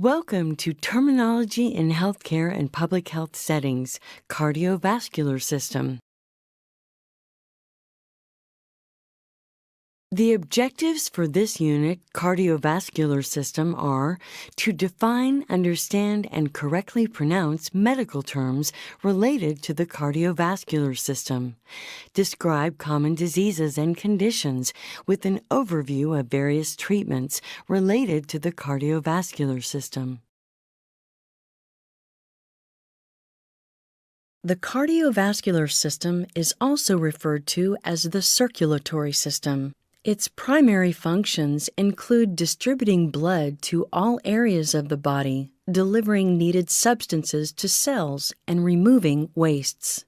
Welcome to Terminology in Healthcare and Public Health Settings, Cardiovascular System. The objectives for this unit, Cardiovascular System, are to define, understand, and correctly pronounce medical terms related to the cardiovascular system, describe common diseases and conditions with an overview of various treatments related to the cardiovascular system. The cardiovascular system is also referred to as the circulatory system. Its primary functions include distributing blood to all areas of the body, delivering needed substances to cells, and removing wastes.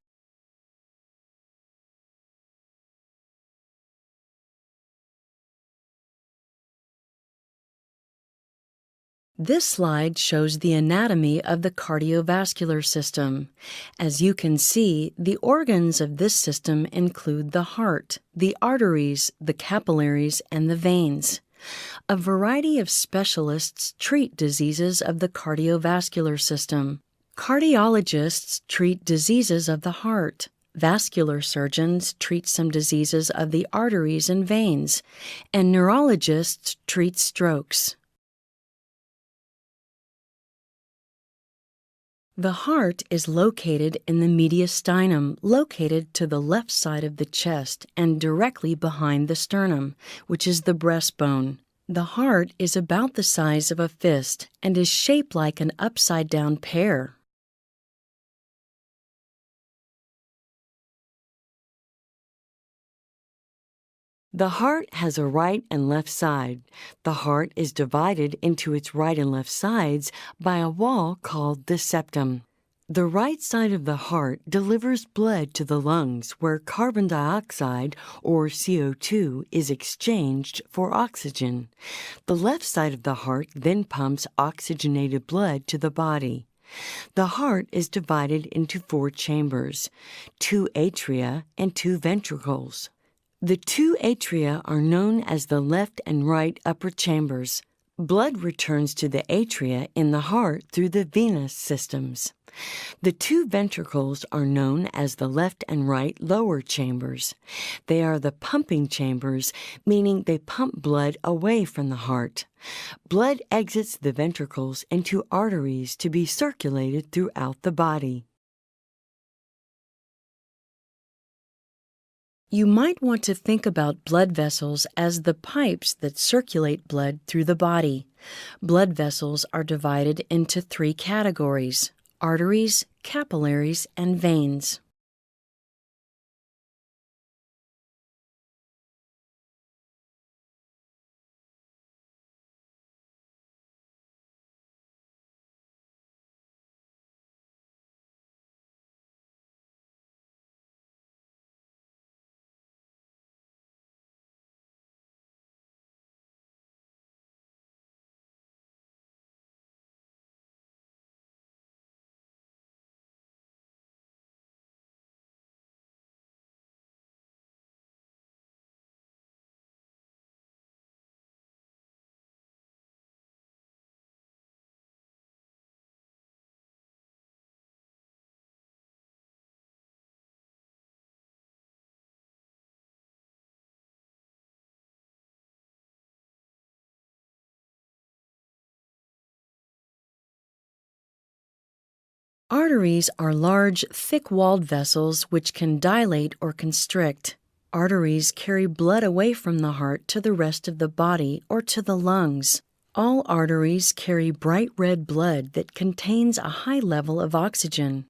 This slide shows the anatomy of the cardiovascular system. As you can see, the organs of this system include the heart, the arteries, the capillaries, and the veins. A variety of specialists treat diseases of the cardiovascular system. Cardiologists treat diseases of the heart. Vascular surgeons treat some diseases of the arteries and veins, and neurologists treat strokes. The heart is located in the mediastinum, located to the left side of the chest and directly behind the sternum, which is the breastbone. The heart is about the size of a fist and is shaped like an upside-down pear. The heart has a right and left side. The heart is divided into its right and left sides by a wall called the septum. The right side of the heart delivers blood to the lungs where carbon dioxide, or CO2, is exchanged for oxygen. The left side of the heart then pumps oxygenated blood to the body. The heart is divided into 4 chambers, 2 atria and 2 ventricles. The 2 atria are known as the left and right upper chambers. Blood returns to the atria in the heart through the venous systems. The 2 ventricles are known as the left and right lower chambers. They are the pumping chambers, meaning they pump blood away from the heart. Blood exits the ventricles into arteries to be circulated throughout the body. You might want to think about blood vessels as the pipes that circulate blood through the body. Blood vessels are divided into 3 categories: arteries, capillaries, and veins. Arteries are large, thick-walled vessels which can dilate or constrict. Arteries carry blood away from the heart to the rest of the body or to the lungs. All arteries carry bright red blood that contains a high level of oxygen.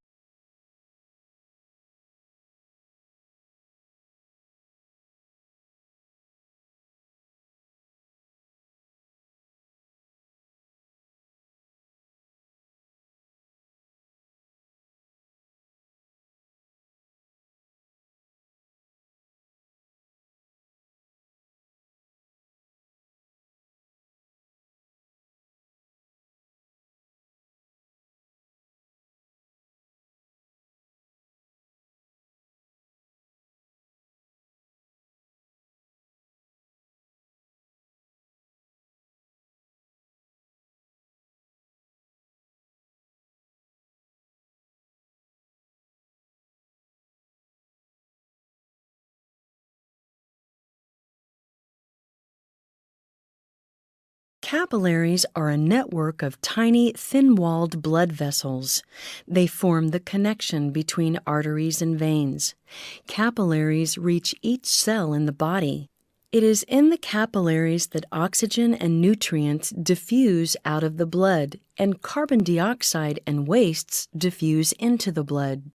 Capillaries are a network of tiny, thin-walled blood vessels. They form the connection between arteries and veins. Capillaries reach each cell in the body. It is in the capillaries that oxygen and nutrients diffuse out of the blood, and carbon dioxide and wastes diffuse into the blood.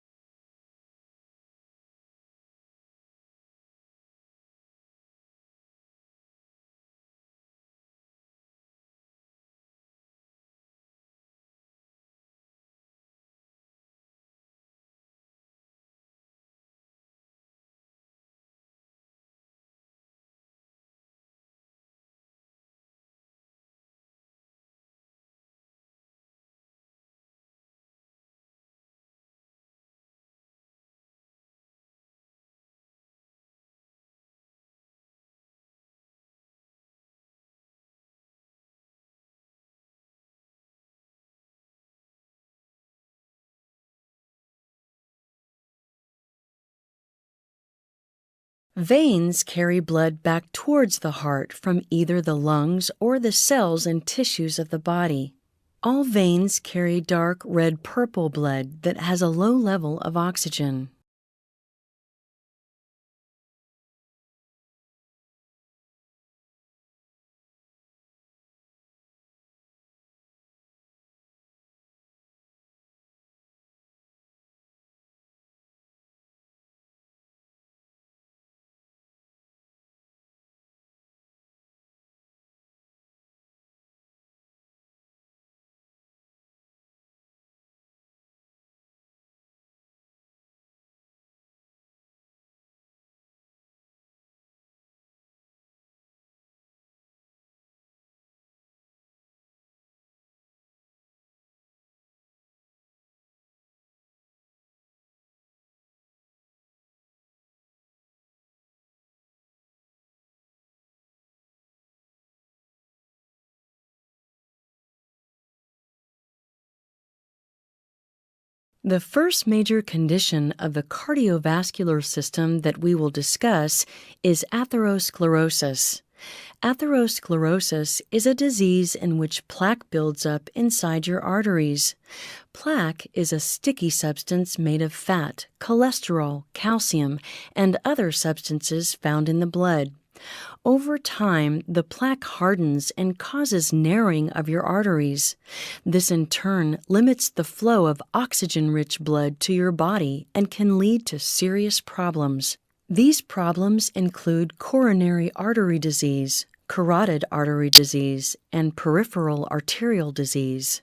Veins carry blood back towards the heart from either the lungs or the cells and tissues of the body. All veins carry dark red-purple blood that has a low level of oxygen. The first major condition of the cardiovascular system that we will discuss is atherosclerosis. Atherosclerosis is a disease in which plaque builds up inside your arteries. Plaque is a sticky substance made of fat, cholesterol, calcium, and other substances found in the blood. Over time, the plaque hardens and causes narrowing of your arteries. This in turn limits the flow of oxygen-rich blood to your body and can lead to serious problems. These problems include coronary artery disease, carotid artery disease, and peripheral arterial disease.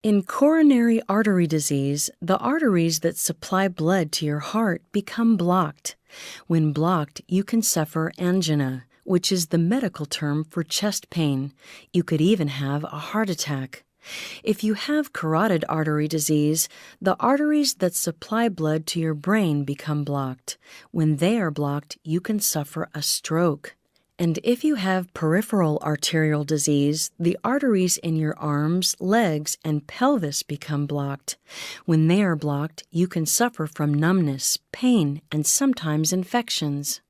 In coronary artery disease, the arteries that supply blood to your heart become blocked. When blocked, you can suffer angina, which is the medical term for chest pain. You could even have a heart attack. If you have carotid artery disease, the arteries that supply blood to your brain become blocked. When they are blocked, you can suffer a stroke. And if you have peripheral arterial disease, the arteries in your arms, legs, and pelvis become blocked. When they are blocked, you can suffer from numbness, pain, and sometimes infections.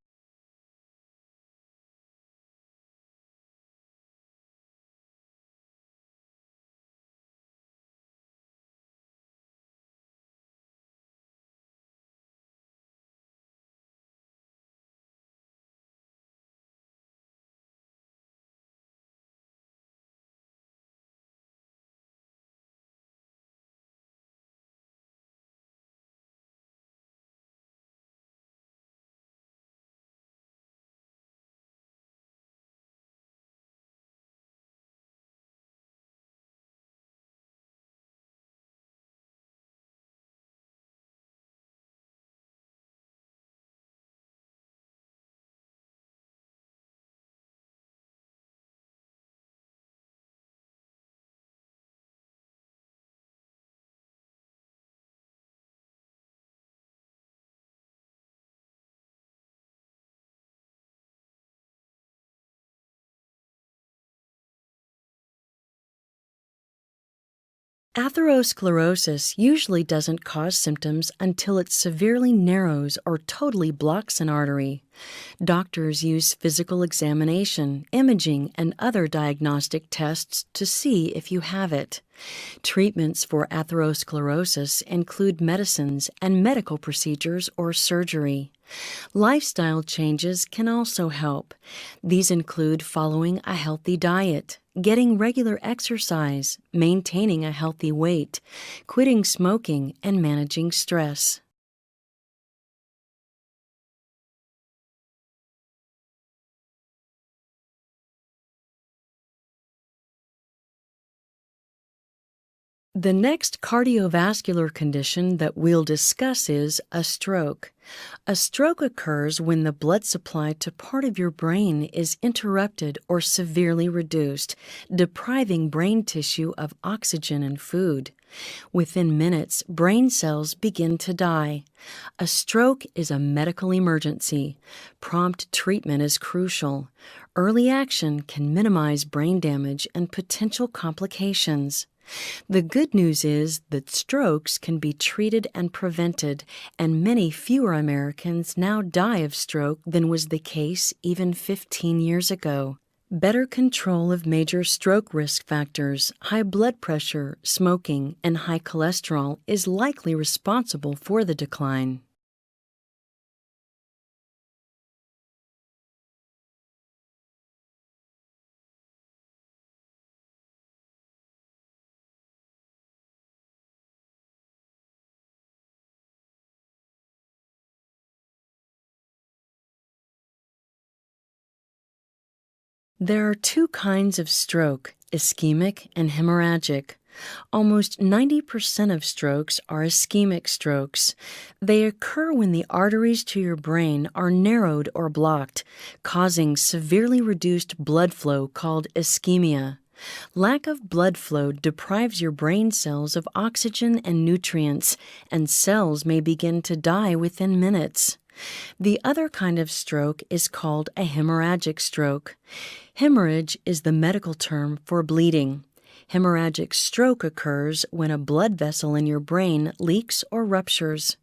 Atherosclerosis usually doesn't cause symptoms until it severely narrows or totally blocks an artery. Doctors use physical examination, imaging, and other diagnostic tests to see if you have it. Treatments for atherosclerosis include medicines and medical procedures or surgery. Lifestyle changes can also help. These include following a healthy diet, getting regular exercise, maintaining a healthy weight, quitting smoking, and managing stress. The next cardiovascular condition that we'll discuss is a stroke. A stroke occurs when the blood supply to part of your brain is interrupted or severely reduced, depriving brain tissue of oxygen and food. Within minutes, brain cells begin to die. A stroke is a medical emergency. Prompt treatment is crucial. Early action can minimize brain damage and potential complications. The good news is that strokes can be treated and prevented, and many fewer Americans now die of stroke than was the case even 15 years ago. Better control of major stroke risk factors, high blood pressure, smoking, and high cholesterol is likely responsible for the decline. There are two kinds of stroke, ischemic and hemorrhagic. Almost 90% of strokes are ischemic strokes. They occur when the arteries to your brain are narrowed or blocked, causing severely reduced blood flow called ischemia. Lack of blood flow deprives your brain cells of oxygen and nutrients, and cells may begin to die within minutes. The other kind of stroke is called a hemorrhagic stroke. Hemorrhage is the medical term for bleeding. Hemorrhagic stroke occurs when a blood vessel in your brain leaks or ruptures.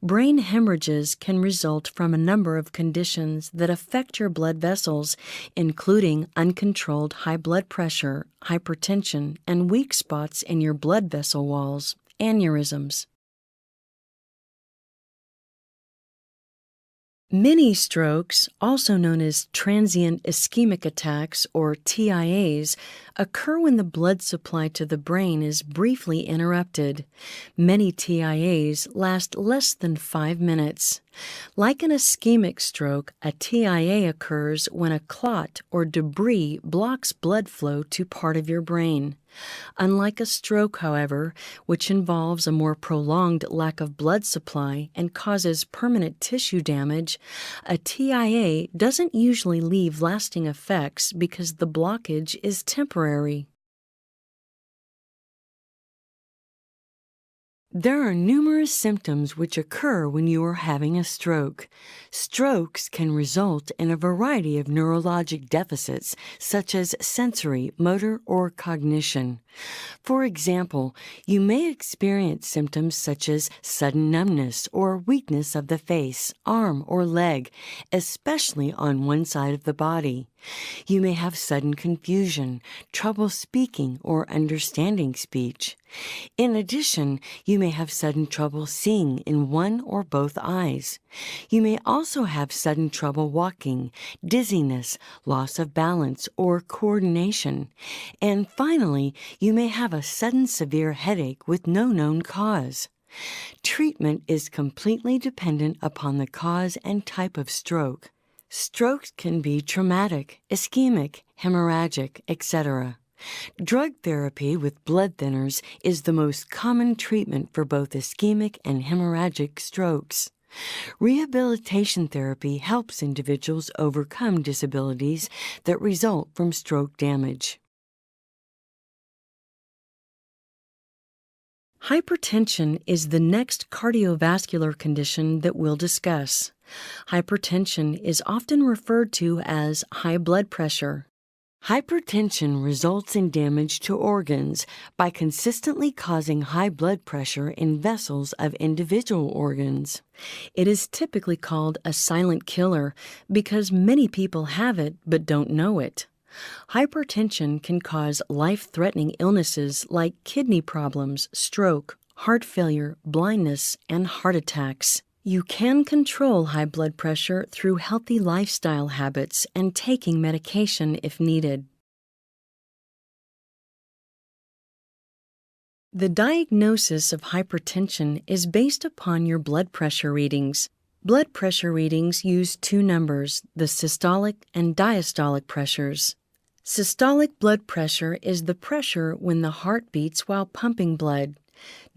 Brain hemorrhages can result from a number of conditions that affect your blood vessels, including uncontrolled high blood pressure, hypertension, and weak spots in your blood vessel walls, aneurysms. Mini strokes, also known as transient ischemic attacks or TIAs, occur when the blood supply to the brain is briefly interrupted. Many TIAs last less than 5 minutes. Like an ischemic stroke, a TIA occurs when a clot or debris blocks blood flow to part of your brain. Unlike a stroke, however, which involves a more prolonged lack of blood supply and causes permanent tissue damage, a TIA doesn't usually leave lasting effects because the blockage is temporary. There are numerous symptoms which occur when you are having a stroke. Strokes can result in a variety of neurologic deficits, such as sensory, motor, or cognition. For example, you may experience symptoms such as sudden numbness or weakness of the face, arm, or leg, especially on one side of the body. You may have sudden confusion, trouble speaking or understanding speech. In addition, you may have sudden trouble seeing in one or both eyes. You may also have sudden trouble walking, dizziness, loss of balance, or coordination. And finally, you may have a sudden severe headache with no known cause. Treatment is completely dependent upon the cause and type of stroke. Strokes can be traumatic, ischemic, hemorrhagic, etc. Drug therapy with blood thinners is the most common treatment for both ischemic and hemorrhagic strokes. Rehabilitation therapy helps individuals overcome disabilities that result from stroke damage. Hypertension is the next cardiovascular condition that we'll discuss. Hypertension is often referred to as high blood pressure. Hypertension results in damage to organs by consistently causing high blood pressure in vessels of individual organs. It is typically called a silent killer because many people have it but don't know it. Hypertension can cause life-threatening illnesses like kidney problems, stroke, heart failure, blindness, and heart attacks. You can control high blood pressure through healthy lifestyle habits and taking medication if needed. The diagnosis of hypertension is based upon your blood pressure readings. Blood pressure readings use two numbers, the systolic and diastolic pressures. Systolic blood pressure is the pressure when the heart beats while pumping blood.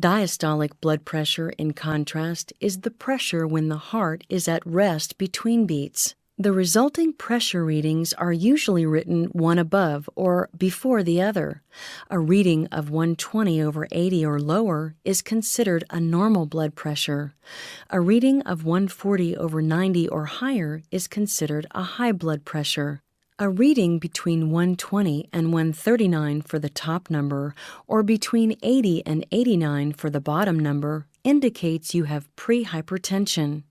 Diastolic blood pressure, in contrast, is the pressure when the heart is at rest between beats. The resulting pressure readings are usually written one above or before the other. A reading of 120/80 or lower is considered a normal blood pressure. A reading of 140/90 or higher is considered a high blood pressure. A reading between 120 and 139 for the top number or between 80 and 89 for the bottom number indicates you have prehypertension.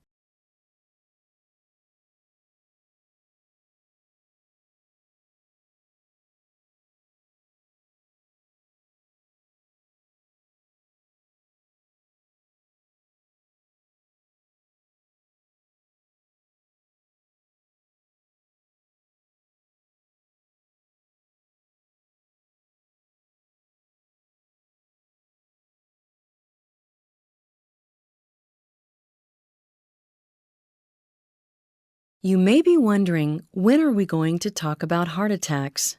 You may be wondering, when are we going to talk about heart attacks?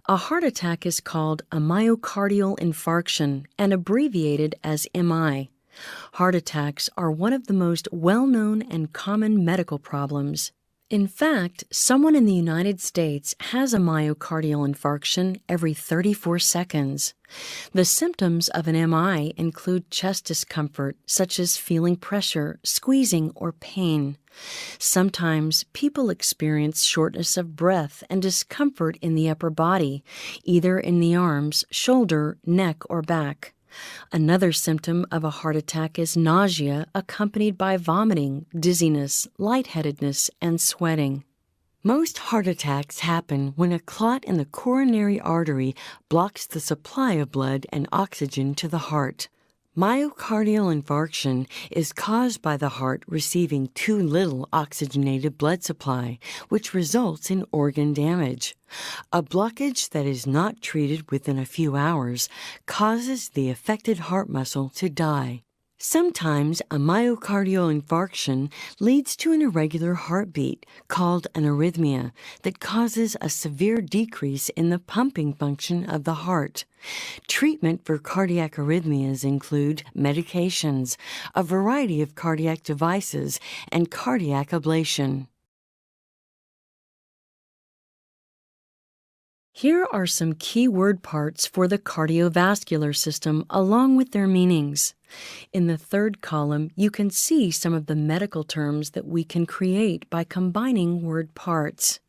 A heart attack is called a myocardial infarction and abbreviated as MI. Heart attacks are one of the most well-known and common medical problems. In fact, someone in the United States has a myocardial infarction every 34 seconds. The symptoms of an MI include chest discomfort, such as feeling pressure, squeezing, or pain. Sometimes people experience shortness of breath and discomfort in the upper body, either in the arms, shoulder, neck, or back. Another symptom of a heart attack is nausea accompanied by vomiting, dizziness, lightheadedness, and sweating. Most heart attacks happen when a clot in the coronary artery blocks the supply of blood and oxygen to the heart. Myocardial infarction is caused by the heart receiving too little oxygenated blood supply, which results in organ damage. A blockage that is not treated within a few hours causes the affected heart muscle to die. Sometimes a myocardial infarction leads to an irregular heartbeat called an arrhythmia that causes a severe decrease in the pumping function of the heart. Treatment for cardiac arrhythmias include medications, a variety of cardiac devices, and cardiac ablation. Here are some key word parts for the cardiovascular system along with their meanings. In the third column, you can see some of the medical terms that we can create by combining word parts.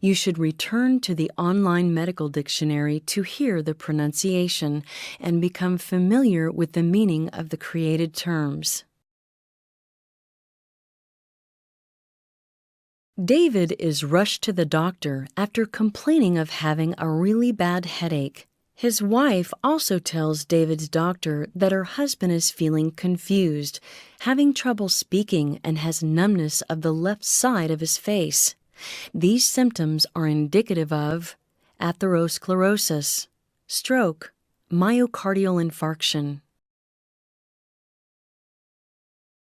You should return to the online medical dictionary to hear the pronunciation and become familiar with the meaning of the created terms. David is rushed to the doctor after complaining of having a really bad headache. His wife also tells David's doctor that her husband is feeling confused, having trouble speaking, and has numbness of the left side of his face. These symptoms are indicative of atherosclerosis, stroke, myocardial infarction.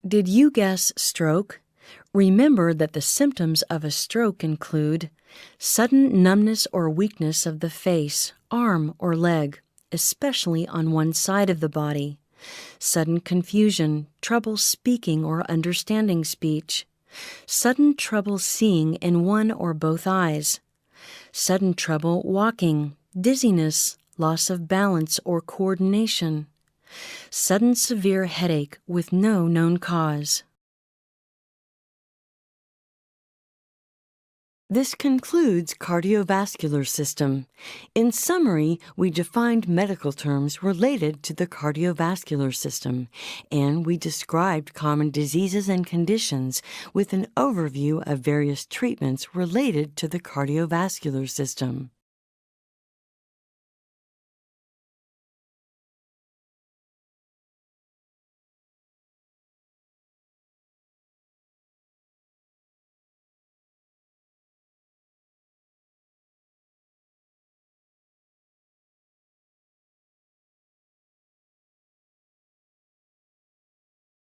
Did you guess stroke? Remember that the symptoms of a stroke include sudden numbness or weakness of the face, arm, or leg, especially on one side of the body, sudden confusion, trouble speaking or understanding speech, sudden trouble seeing in one or both eyes, sudden trouble walking, dizziness, loss of balance or coordination, sudden severe headache with no known cause. This concludes cardiovascular system. In summary, we defined medical terms related to the cardiovascular system, and we described common diseases and conditions with an overview of various treatments related to the cardiovascular system.